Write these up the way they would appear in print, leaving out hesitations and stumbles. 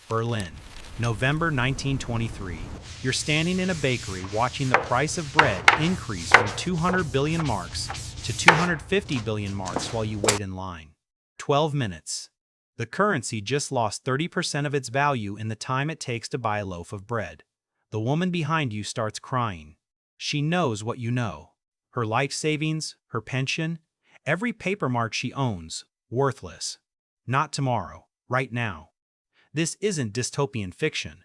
Berlin, November 1923. You're standing in a bakery watching the price of bread increase from 200 billion marks to 250 billion marks while you wait in line. 12 minutes. The currency just lost 30% of its value in the time it takes to buy a loaf of bread. The woman behind you starts crying. She knows what you know. Her life savings, her pension, every paper mark she owns, worthless. Not tomorrow, right now. This isn't dystopian fiction.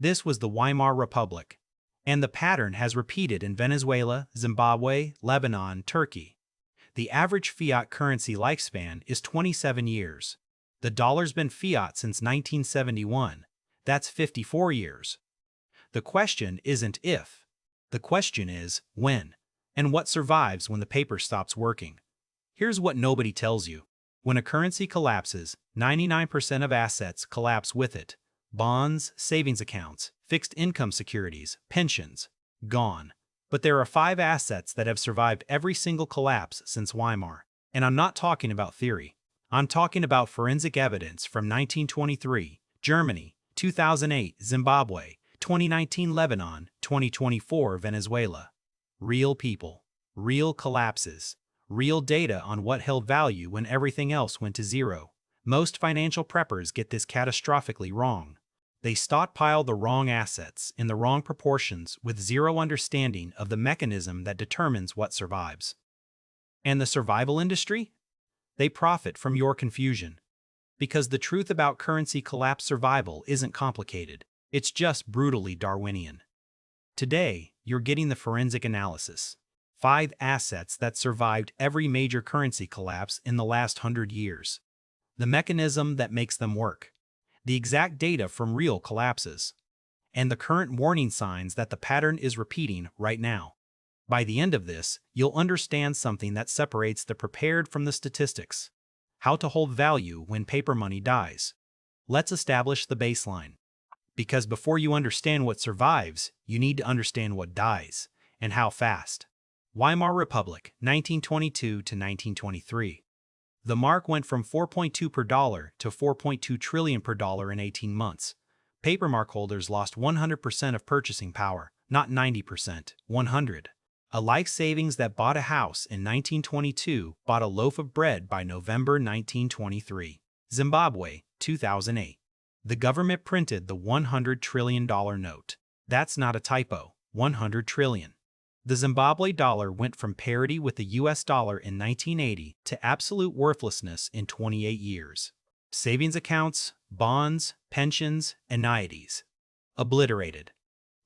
This was the Weimar Republic. And the pattern has repeated in Venezuela, Zimbabwe, Lebanon, Turkey. The average fiat currency lifespan is 27 years. The dollar's been fiat since 1971. That's 54 years. The question isn't if. The question is when. And what survives when the paper stops working. Here's what nobody tells you. When a currency collapses, 99% of assets collapse with it. Bonds, savings accounts, fixed income securities, pensions, gone. But there are 5 assets that have survived every single collapse since Weimar. And I'm not talking about theory. I'm talking about forensic evidence from 1923, Germany, 2008, Zimbabwe, 2019, Lebanon, 2024, Venezuela. Real people, real collapses, real data on what held value when everything else went to zero. Most financial preppers get this catastrophically wrong. They stockpile the wrong assets in the wrong proportions with zero understanding of the mechanism that determines what survives. And the survival industry? They profit from your confusion. Because the truth about currency collapse survival isn't complicated, it's just brutally Darwinian. Today, you're getting the forensic analysis. 5 assets that survived every major currency collapse in the last 100 years. The mechanism that makes them work. The exact data from real collapses. And the current warning signs that the pattern is repeating right now. By the end of this, you'll understand something that separates the prepared from the statistics. How to hold value when paper money dies. Let's establish the baseline. Because before you understand what survives, you need to understand what dies, and how fast. Weimar Republic, 1922 to 1923. The mark went from 4.2 per dollar to 4.2 trillion per dollar in 18 months. Paper mark holders lost 100% of purchasing power, not 90%, 100. A life savings that bought a house in 1922 bought a loaf of bread by November 1923. Zimbabwe, 2008. The government printed the $100 trillion note. That's not a typo, 100 trillion. The Zimbabwe dollar went from parity with the US dollar in 1980 to absolute worthlessness in 28 years. Savings accounts, bonds, pensions, annuities. Obliterated.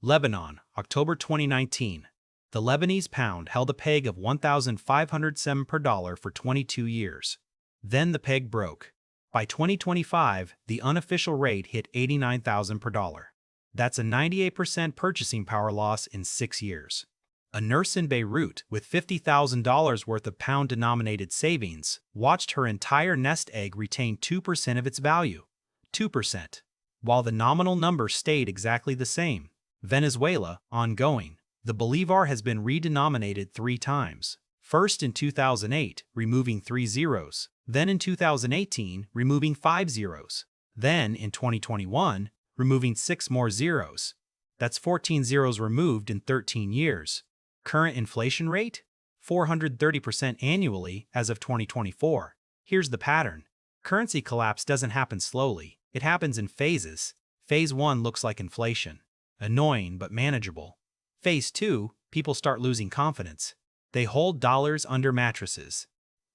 Lebanon, October 2019. The Lebanese pound held a peg of 1,507 per dollar for 22 years. Then the peg broke. By 2025, the unofficial rate hit 89,000 per dollar. That's a 98% purchasing power loss in 6 years. A nurse in Beirut with $50,000 worth of pound-denominated savings watched her entire nest egg retain 2% of its value. 2%. While the nominal number stayed exactly the same. Venezuela, ongoing. The bolivar has been redenominated 3 times. First in 2008, removing 3 zeros. Then in 2018, removing 5 zeros. Then in 2021, removing 6 more zeros. That's 14 zeros removed in 13 years. Current inflation rate? 430% annually as of 2024. Here's the pattern. Currency collapse doesn't happen slowly. It happens in phases. Phase 1 looks like inflation. Annoying but manageable. Phase 2, people start losing confidence. They hold dollars under mattresses.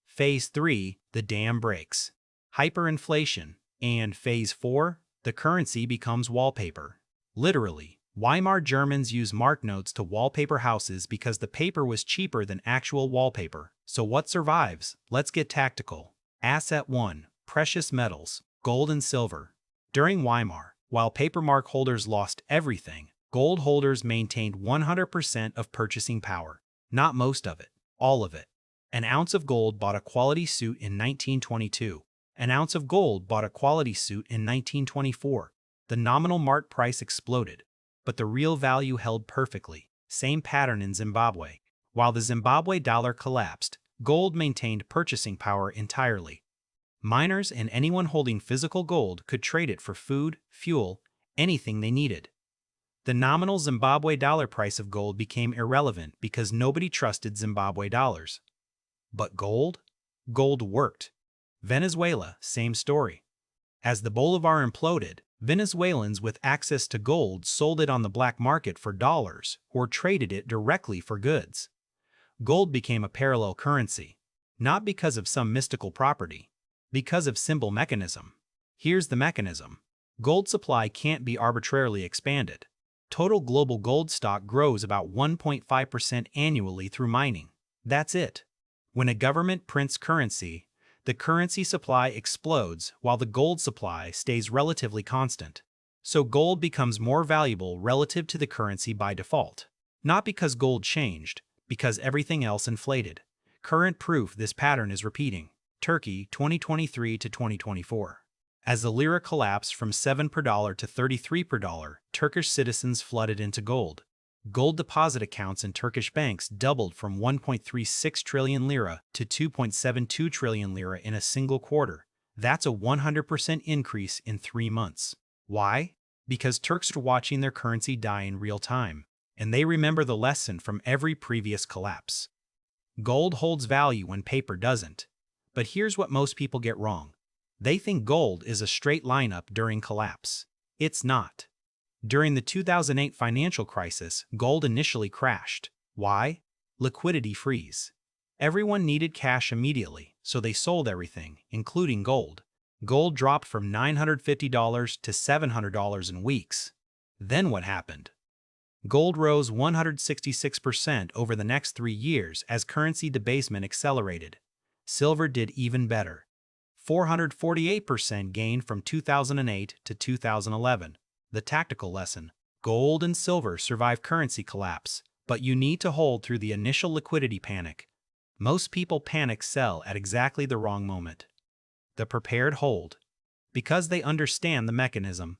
Phase 3, the dam breaks. Hyperinflation. And Phase 4, the currency becomes wallpaper. Literally, Weimar Germans use mark notes to wallpaper houses because the paper was cheaper than actual wallpaper. So what survives? Let's get tactical. Asset 1, precious metals, gold and silver. During Weimar, while paper mark holders lost everything, gold holders maintained 100% of purchasing power. Not most of it, all of it. An ounce of gold bought a quality suit in 1922. An ounce of gold bought a quality suit in 1924. The nominal mark price exploded, but the real value held perfectly. Same pattern in Zimbabwe. While the Zimbabwe dollar collapsed, gold maintained purchasing power entirely. Miners and anyone holding physical gold could trade it for food, fuel, anything they needed. The nominal Zimbabwe dollar price of gold became irrelevant because nobody trusted Zimbabwe dollars. But gold? Gold worked. Venezuela, same story. As the Bolivar imploded, Venezuelans with access to gold sold it on the black market for dollars or traded it directly for goods. Gold became a parallel currency, not because of some mystical property, because of simple mechanism. Here's the mechanism. Gold supply can't be arbitrarily expanded. Total global gold stock grows about 1.5% annually through mining. That's it. When a government prints currency, the currency supply explodes while the gold supply stays relatively constant. So gold becomes more valuable relative to the currency by default. Not because gold changed, because everything else inflated. Current proof this pattern is repeating. Turkey, 2023 to 2024. As the lira collapsed from 7 per dollar to 33 per dollar, Turkish citizens flooded into gold. Gold deposit accounts in Turkish banks doubled from 1.36 trillion lira to 2.72 trillion lira in a single quarter. That's a 100% increase in 3 months. Why? Because Turks are watching their currency die in real time, and they remember the lesson from every previous collapse. Gold holds value when paper doesn't. But here's what most people get wrong. They think gold is a straight line up during collapse. It's not. During the 2008 financial crisis, gold initially crashed. Why? Liquidity freeze. Everyone needed cash immediately, so they sold everything, including gold. Gold dropped from $950 to $700 in weeks. Then what happened? Gold rose 166% over the next 3 years as currency debasement accelerated. Silver did even better. 448% gain from 2008 to 2011. The tactical lesson: gold and silver survive currency collapse, but you need to hold through the initial liquidity panic. Most people panic sell at exactly the wrong moment. The prepared hold. Because they understand the mechanism.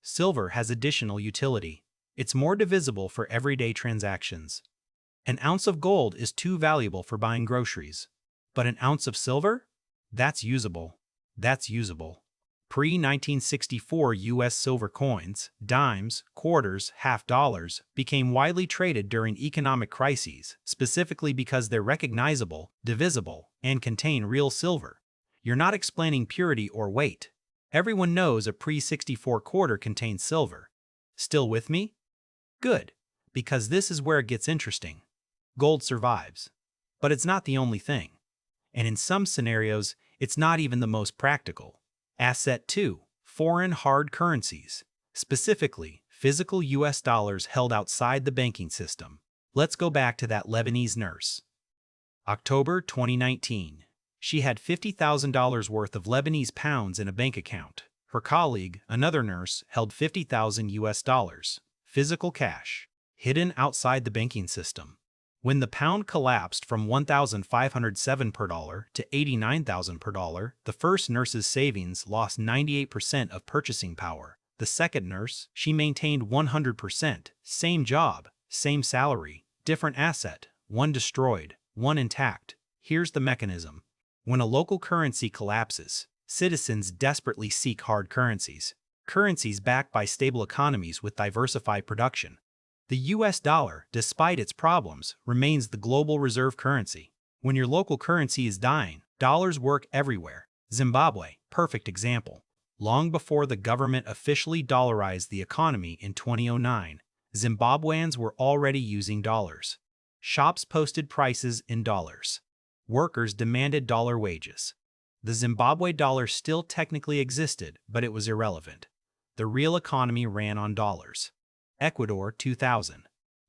Silver has additional utility. It's more divisible for everyday transactions. An ounce of gold is too valuable for buying groceries. But an ounce of silver? That's usable. That's usable. Pre-1964 U.S. silver coins, dimes, quarters, half dollars, became widely traded during economic crises, specifically because they're recognizable, divisible, and contain real silver. You're not explaining purity or weight. Everyone knows a pre-64 quarter contains silver. Still with me? Good, because this is where it gets interesting. Gold survives. But it's not the only thing. And in some scenarios, it's not even the most practical. Asset 2. Foreign hard currencies. Specifically, physical US dollars held outside the banking system. Let's go back to that Lebanese nurse. October 2019. She had $50,000 worth of Lebanese pounds in a bank account. Her colleague, another nurse, held 50,000 US dollars. Physical cash, hidden outside the banking system. When the pound collapsed from 1,507 per dollar to 89,000 per dollar, the first nurse's savings lost 98% of purchasing power. The second nurse, she maintained 100%. Same job, same salary, different asset, one destroyed, one intact. Here's the mechanism. When a local currency collapses, citizens desperately seek hard currencies. Currencies backed by stable economies with diversified production. The US dollar, despite its problems, remains the global reserve currency. When your local currency is dying, dollars work everywhere. Zimbabwe, perfect example. Long before the government officially dollarized the economy in 2009, Zimbabweans were already using dollars. Shops posted prices in dollars. Workers demanded dollar wages. The Zimbabwe dollar still technically existed, but it was irrelevant. The real economy ran on dollars. Ecuador 2000.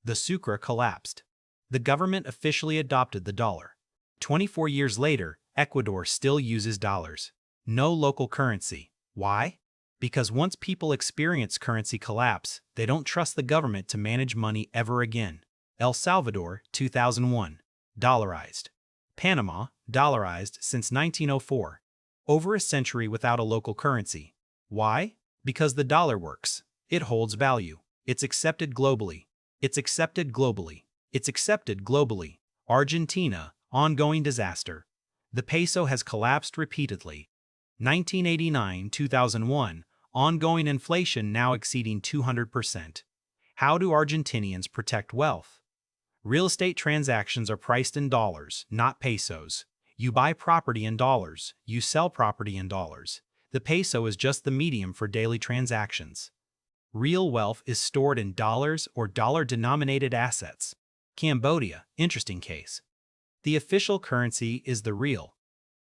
The sucre collapsed. The government officially adopted the dollar. 24 years later, Ecuador still uses dollars. No local currency. Why? Because once people experience currency collapse, they don't trust the government to manage money ever again. El Salvador 2001. Dollarized. Panama, dollarized since 1904. Over a century without a local currency. Why? Because the dollar works. It holds value. It's accepted globally. It's accepted globally. It's accepted globally. Argentina, ongoing disaster. The peso has collapsed repeatedly. 1989-2001, ongoing inflation now exceeding 200%. How do Argentinians protect wealth? Real estate transactions are priced in dollars, not pesos. You buy property in dollars, you sell property in dollars. The peso is just the medium for daily transactions. Real wealth is stored in dollars or dollar-denominated assets. Cambodia, interesting case. The official currency is the riel,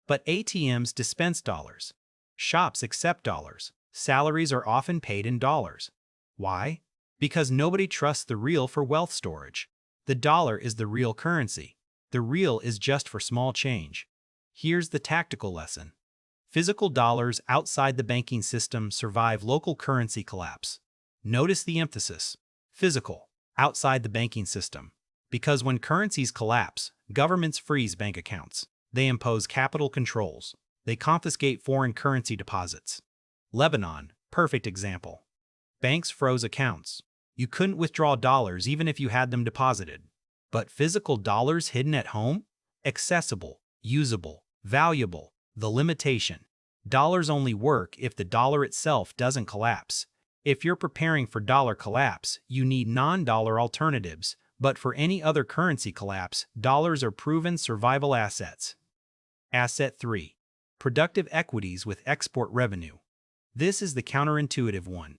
but ATMs dispense dollars. Shops accept dollars. Salaries are often paid in dollars. Why? Because nobody trusts the riel for wealth storage. The dollar is the real currency. The riel is just for small change. Here's the tactical lesson. Physical dollars outside the banking system survive local currency collapse. Notice the emphasis. Physical, outside the banking system. Because when currencies collapse, governments freeze bank accounts. They impose capital controls. They confiscate foreign currency deposits. Lebanon, perfect example. Banks froze accounts. You couldn't withdraw dollars even if you had them deposited. But physical dollars hidden at home? Accessible, usable, valuable. The limitation. Dollars only work if the dollar itself doesn't collapse. If you're preparing for dollar collapse, you need non-dollar alternatives, but for any other currency collapse, dollars are proven survival assets. Asset 3. Productive equities with export revenue. This is the counterintuitive one.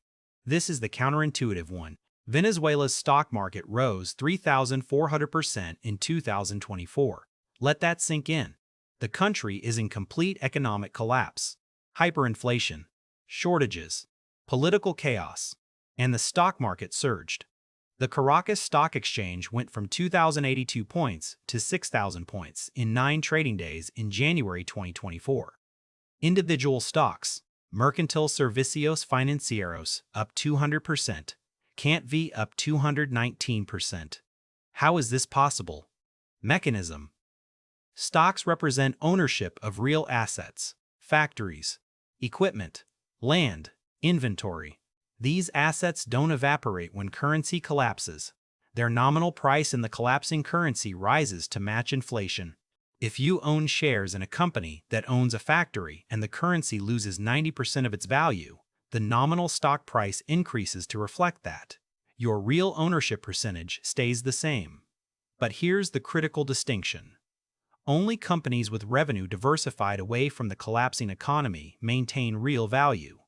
Venezuela's stock market rose 3,400% in 2024. Let that sink in. The country is in complete economic collapse. Hyperinflation, shortages, political chaos, and the stock market surged. The Caracas Stock Exchange went from 2,082 points to 6,000 points in 9 trading days in January 2024. Individual stocks. Mercantil Servicios Financieros up 200%. CANTV up 219%. How is this possible? Mechanism. Stocks represent ownership of real assets, factories, equipment, land, inventory. These assets don't evaporate when currency collapses. Their nominal price in the collapsing currency rises to match inflation. If you own shares in a company that owns a factory and the currency loses 90% of its value, the nominal stock price increases to reflect that. Your real ownership percentage stays the same. But here's the critical distinction. Only companies with revenue diversified away from the collapsing economy maintain real value.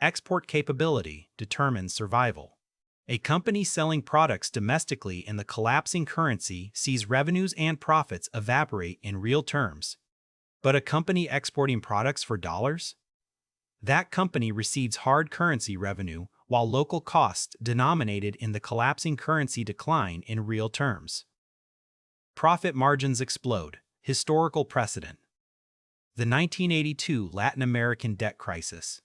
Export capability determines survival. A company selling products domestically in the collapsing currency sees revenues and profits evaporate in real terms. But a company exporting products for dollars? That company receives hard currency revenue while local costs denominated in the collapsing currency decline in real terms. Profit margins explode. Historical precedent. The 1982 Latin American debt crisis.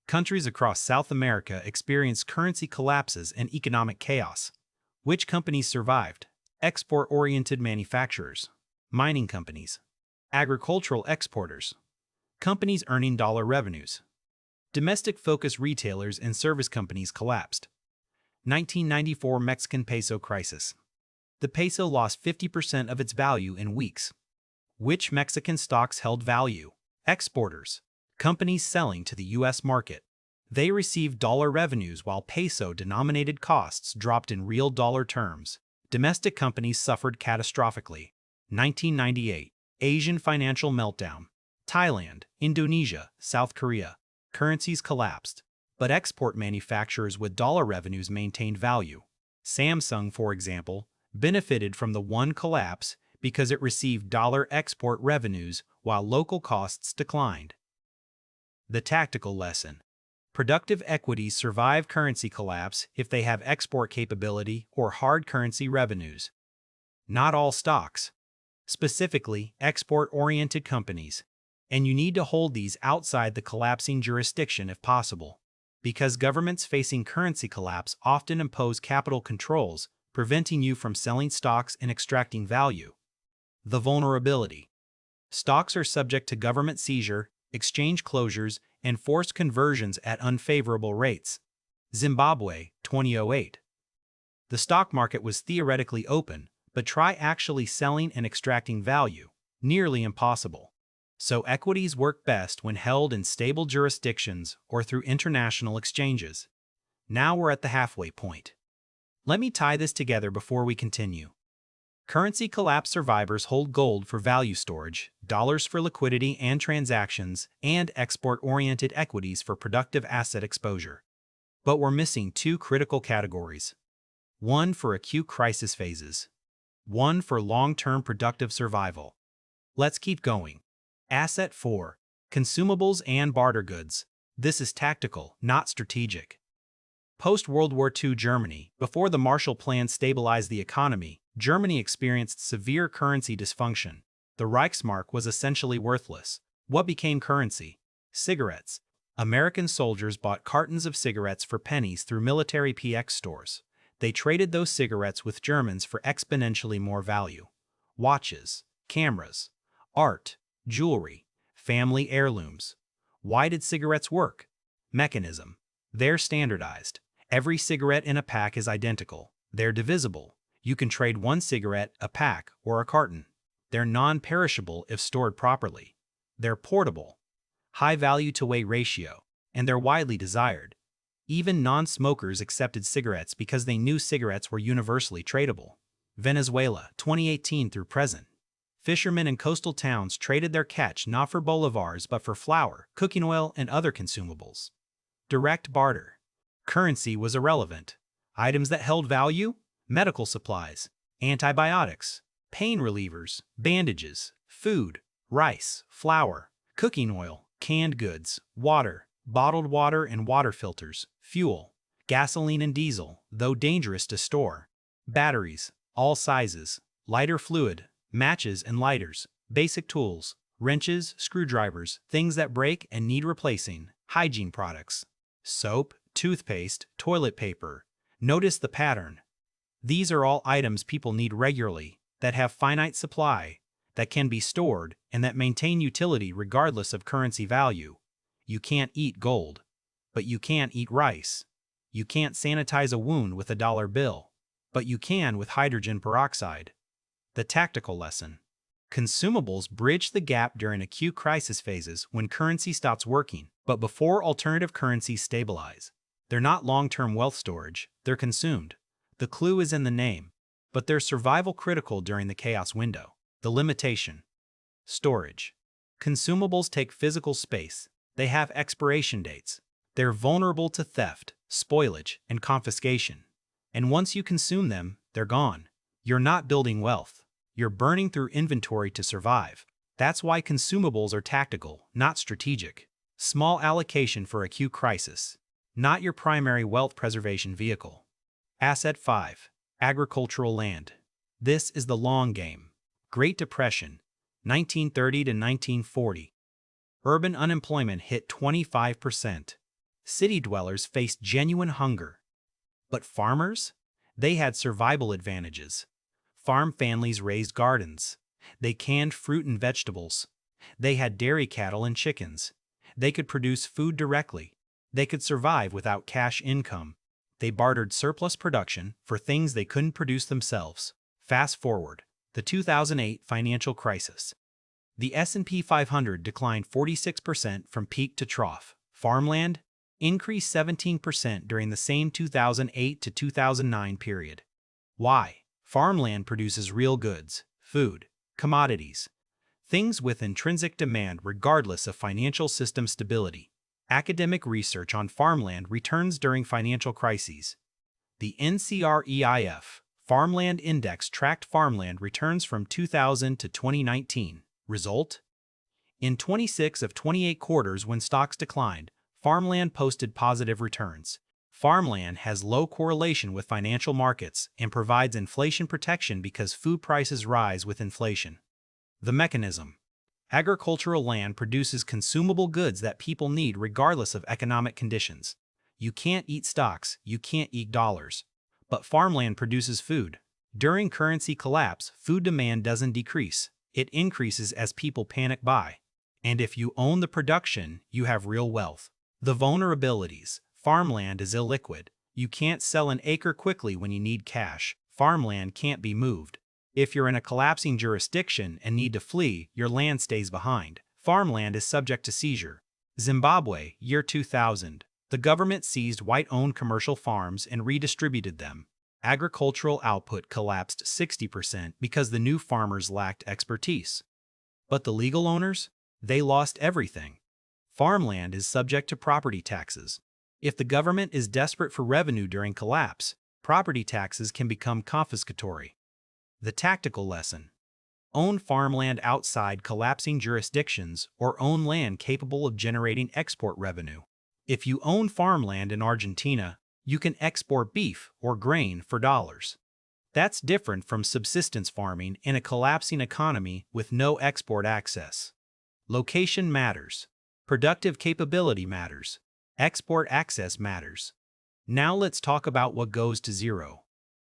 Countries across South America experienced currency collapses and economic chaos. Which companies survived? Export-oriented manufacturers, mining companies, agricultural exporters, companies earning dollar revenues. Domestic-focused retailers and service companies collapsed. 1994 Mexican peso crisis. The peso lost 50% of its value in weeks. Which Mexican stocks held value? Exporters, companies selling to the U.S. market. They received dollar revenues while peso-denominated costs dropped in real dollar terms. Domestic companies suffered catastrophically. 1998 Asian financial meltdown. Thailand, Indonesia, South Korea. Currencies collapsed, but export manufacturers with dollar revenues maintained value. Samsung, for example, benefited from the one collapse because it received dollar export revenues while local costs declined. The tactical lesson. Productive equities survive currency collapse if they have export capability or hard currency revenues. Not all stocks. Specifically, export-oriented companies. And you need to hold these outside the collapsing jurisdiction if possible. Because governments facing currency collapse often impose capital controls, preventing you from selling stocks and extracting value. The vulnerability. Stocks are subject to government seizure, exchange closures, and forced conversions at unfavorable rates. Zimbabwe, 2008. The stock market was theoretically open, but try actually selling and extracting value. Nearly impossible. So equities work best when held in stable jurisdictions or through international exchanges. Now we're at the halfway point. Let me tie this together before we continue. Currency collapse survivors hold gold for value storage, dollars for liquidity and transactions, and export-oriented equities for productive asset exposure. But we're missing two critical categories. One for acute crisis phases. One for long-term productive survival. Let's keep going. Asset 4. Consumables and barter goods. This is tactical, not strategic. Post-World War II Germany, before the Marshall Plan stabilized the economy, Germany experienced severe currency dysfunction. The Reichsmark was essentially worthless. What became currency? Cigarettes. American soldiers bought cartons of cigarettes for pennies through military PX stores. They traded those cigarettes with Germans for exponentially more value. Watches, cameras, art, jewelry, family heirlooms. Why did cigarettes work? Mechanism. They're standardized. Every cigarette in a pack is identical. They're divisible. You can trade one cigarette, a pack, or a carton. They're non-perishable if stored properly. They're portable. High value-to-weight ratio, and they're widely desired. Even non-smokers accepted cigarettes because they knew cigarettes were universally tradable. Venezuela, 2018 through present. Fishermen in coastal towns traded their catch not for bolivars but for flour, cooking oil, and other consumables. Direct barter. Currency was irrelevant. Items that held value? Medical supplies, antibiotics, pain relievers, bandages, food, rice, flour, cooking oil, canned goods, water, bottled water and water filters, fuel, gasoline and diesel, though dangerous to store, batteries, all sizes, lighter fluid, matches and lighters, basic tools, wrenches, screwdrivers, things that break and need replacing, hygiene products, soap, toothpaste, toilet paper. Notice the pattern. These are all items people need regularly, that have finite supply, that can be stored, and that maintain utility regardless of currency value. You can't eat gold, but you can't eat rice. You can't sanitize a wound with a dollar bill, but you can with hydrogen peroxide. The tactical lesson. Consumables bridge the gap during acute crisis phases when currency stops working, but before alternative currencies stabilize. They're not long-term wealth storage, they're consumed. The clue is in the name, but they're survival critical during the chaos window. The limitation. Storage. Consumables take physical space. They have expiration dates. They're vulnerable to theft, spoilage, and confiscation. And once you consume them, they're gone. You're not building wealth. You're burning through inventory to survive. That's why consumables are tactical, not strategic. Small allocation for acute crisis. Not your primary wealth preservation vehicle. Asset 5. Agricultural land. This is the long game. Great Depression, 1930 to 1940. Urban unemployment hit 25%. City dwellers faced genuine hunger. But farmers? They had survival advantages. Farm families raised gardens. They canned fruit and vegetables. They had dairy cattle and chickens. They could produce food directly. They could survive without cash income. They bartered surplus production for things they couldn't produce themselves. Fast forward, the 2008 financial crisis. The S&P 500 declined 46% from peak to trough. Farmland increased 17% during the same 2008 to 2009 period. Why? Farmland produces real goods, food, commodities, things with intrinsic demand regardless of financial system stability. Academic research on farmland returns during financial crises. The NCREIF Farmland Index tracked farmland returns from 2000 to 2019. Result? In 26 of 28 quarters when stocks declined, farmland posted positive returns. Farmland has low correlation with financial markets and provides inflation protection because food prices rise with inflation. The mechanism. Agricultural land produces consumable goods that people need regardless of economic conditions. You can't eat stocks, you can't eat dollars. But farmland produces food. During currency collapse, food demand doesn't decrease. It increases as people panic buy. And if you own the production, you have real wealth. The vulnerabilities. Farmland is illiquid. You can't sell an acre quickly when you need cash. Farmland can't be moved. If you're in a collapsing jurisdiction and need to flee, your land stays behind. Farmland is subject to seizure. Zimbabwe, year 2000. The government seized white-owned commercial farms and redistributed them. Agricultural output collapsed 60% because the new farmers lacked expertise. But the legal owners? They lost everything. Farmland is subject to property taxes. If the government is desperate for revenue during collapse, property taxes can become confiscatory. The tactical lesson: own farmland outside collapsing jurisdictions or own land capable of generating export revenue. If you own farmland in Argentina, you can export beef or grain for dollars. That's different from subsistence farming in a collapsing economy with no export access. Location matters. Productive capability matters. Export access matters. Now let's talk about what goes to zero.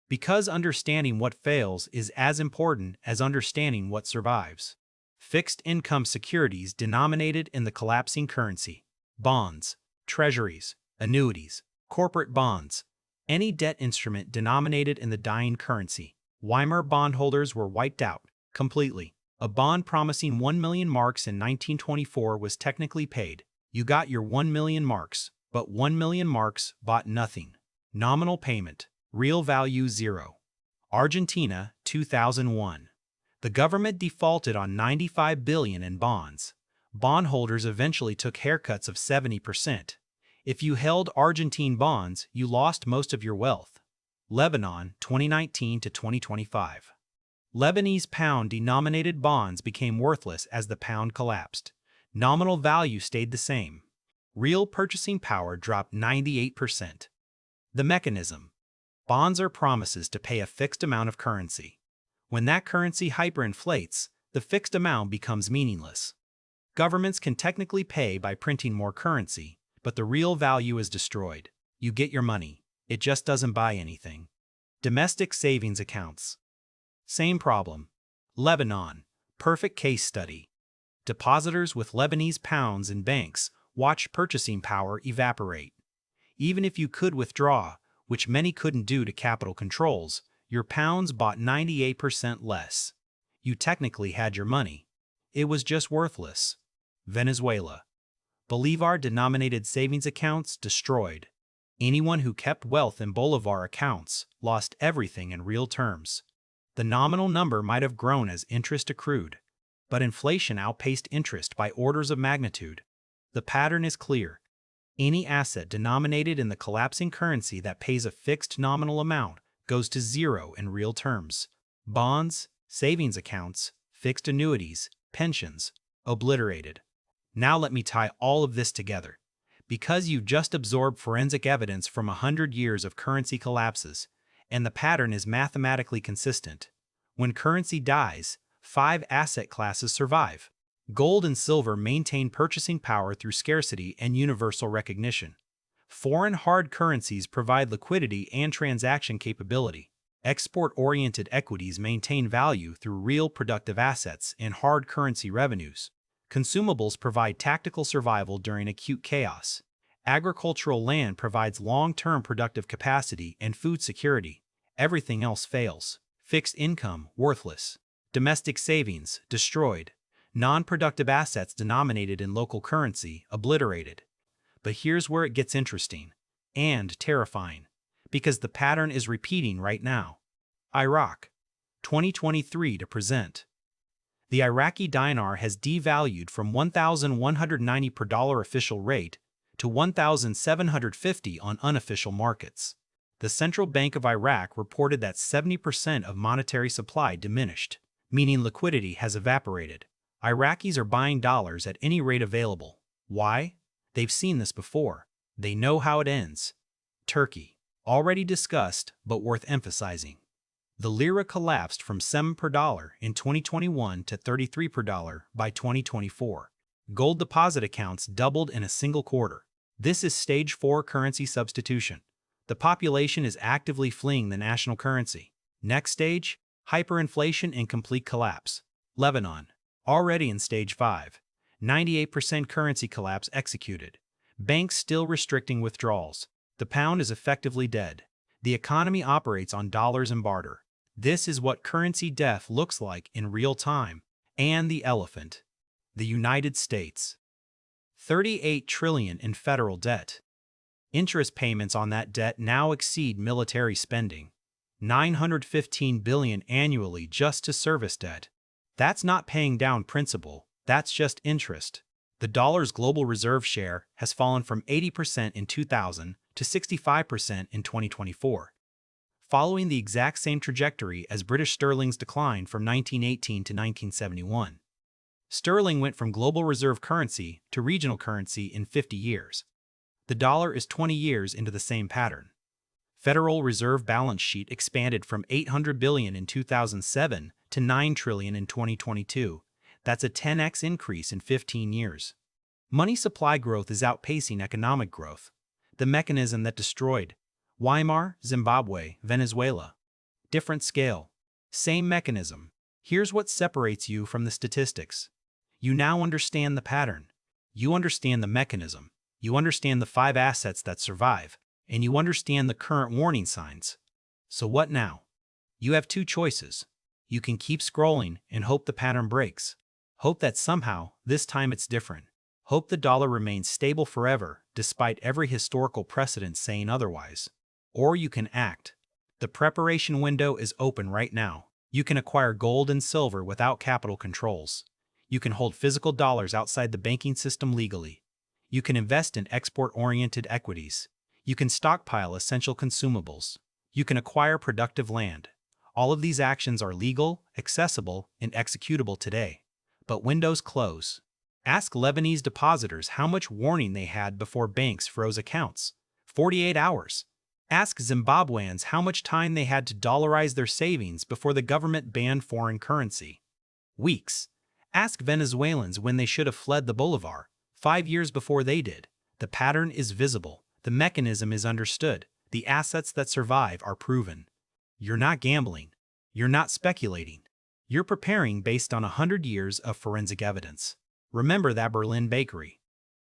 Because understanding what fails is as important as understanding what survives. Fixed income securities denominated in the collapsing currency. Bonds, treasuries, annuities, corporate bonds, any debt instrument denominated in the dying currency. Weimar bondholders were wiped out completely. A bond promising 1 million marks in 1924 was technically paid. You got your 1 million marks, but 1 million marks bought nothing. Nominal payment, real value zero. Argentina, 2001. The government defaulted on 95 billion in bonds. Bondholders eventually took haircuts of 70%. If you held Argentine bonds, you lost most of your wealth. Lebanon, 2019 to 2025. Lebanese pound-denominated bonds became worthless as the pound collapsed. Nominal value stayed the same. Real purchasing power dropped 98%. The mechanism: bonds are promises to pay a fixed amount of currency. When that currency hyperinflates, the fixed amount becomes meaningless. Governments can technically pay by printing more currency, but the real value is destroyed. You get your money. It just doesn't buy anything. Domestic savings accounts. Same problem. Lebanon, perfect case study. Depositors with Lebanese pounds in banks watched purchasing power evaporate. Even if you could withdraw, which many couldn't due to capital controls, your pounds bought 98% less. You technically had your money. It was just worthless. Venezuela. Bolivar-denominated savings accounts destroyed. Anyone who kept wealth in Bolivar accounts lost everything in real terms. The nominal number might have grown as interest accrued, but inflation outpaced interest by orders of magnitude. The pattern is clear. Any asset denominated in the collapsing currency that pays a fixed nominal amount goes to zero in real terms. Bonds, savings accounts, fixed annuities, pensions, obliterated. Now let me tie all of this together. Because you just absorbed forensic evidence from 100 years of currency collapses, and the pattern is mathematically consistent. When currency dies, 5 asset classes survive. Gold and silver maintain purchasing power through scarcity and universal recognition. Foreign hard currencies provide liquidity and transaction capability. Export-oriented equities maintain value through real productive assets and hard currency revenues. Consumables provide tactical survival during acute chaos. Agricultural land provides long-term productive capacity and food security. Everything else fails. Fixed income, worthless. Domestic savings, destroyed. Non-productive assets denominated in local currency, obliterated. But here's where it gets interesting and terrifying, because the pattern is repeating right now. Iraq, 2023 to present. The Iraqi dinar has devalued from 1,190 per dollar official rate to 1,750 on unofficial markets. The Central Bank of Iraq reported that 70% of monetary supply diminished, meaning liquidity has evaporated. Iraqis are buying dollars at any rate available. Why? They've seen this before. They know how it ends. Turkey. Already discussed, but worth emphasizing. The lira collapsed from 7 per dollar in 2021 to 33 per dollar by 2024. Gold deposit accounts doubled in a single quarter. This is stage 4 currency substitution. The population is actively fleeing the national currency. Next stage, hyperinflation and complete collapse. Lebanon, already in stage 5. 98% currency collapse executed. Banks still restricting withdrawals. The pound is effectively dead. The economy operates on dollars and barter. This is what currency death looks like in real time. And the elephant. The United States. 38 trillion in federal debt. Interest payments on that debt now exceed military spending. 915 billion annually just to service debt. That's not paying down principal, that's just interest. The dollar's global reserve share has fallen from 80% in 2000 to 65% in 2024, following the exact same trajectory as British sterling's decline from 1918 to 1971. Sterling went from global reserve currency to regional currency in 50 years. The dollar is 20 years into the same pattern. Federal Reserve balance sheet expanded from 800 billion in 2007 to 9 trillion in 2022. That's a 10x increase in 15 years. Money supply growth is outpacing economic growth. The mechanism that destroyed Weimar, Zimbabwe, Venezuela. Different scale. Same mechanism. Here's what separates you from the statistics. You now understand the pattern. You understand the mechanism. You understand the 5 assets that survive, and you understand the current warning signs. So what now? You have 2 choices. You can keep scrolling and hope the pattern breaks. Hope that somehow, this time it's different. Hope the dollar remains stable forever, despite every historical precedent saying otherwise. Or you can act. The preparation window is open right now. You can acquire gold and silver without capital controls. You can hold physical dollars outside the banking system legally. You can invest in export-oriented equities. You can stockpile essential consumables. You can acquire productive land. All of these actions are legal, accessible, and executable today. But windows close. Ask Lebanese depositors how much warning they had before banks froze accounts. 48 hours. Ask Zimbabweans how much time they had to dollarize their savings before the government banned foreign currency. Weeks. Ask Venezuelans when they should have fled the bolivar. 5 years before they did. The pattern is visible. The mechanism is understood. The assets that survive are proven. You're not gambling. You're not speculating. You're preparing based on 100 years of forensic evidence. Remember that Berlin bakery.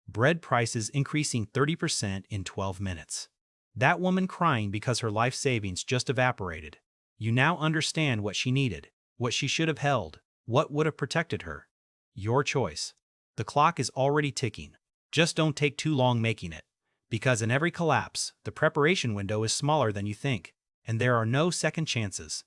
Bread prices increasing 30% in 12 minutes. That woman crying because her life savings just evaporated. You now understand what she needed, what she should have held, what would have protected her. Your choice. The clock is already ticking. Just don't take too long making it. Because in every collapse, the preparation window is smaller than you think, and there are no second chances.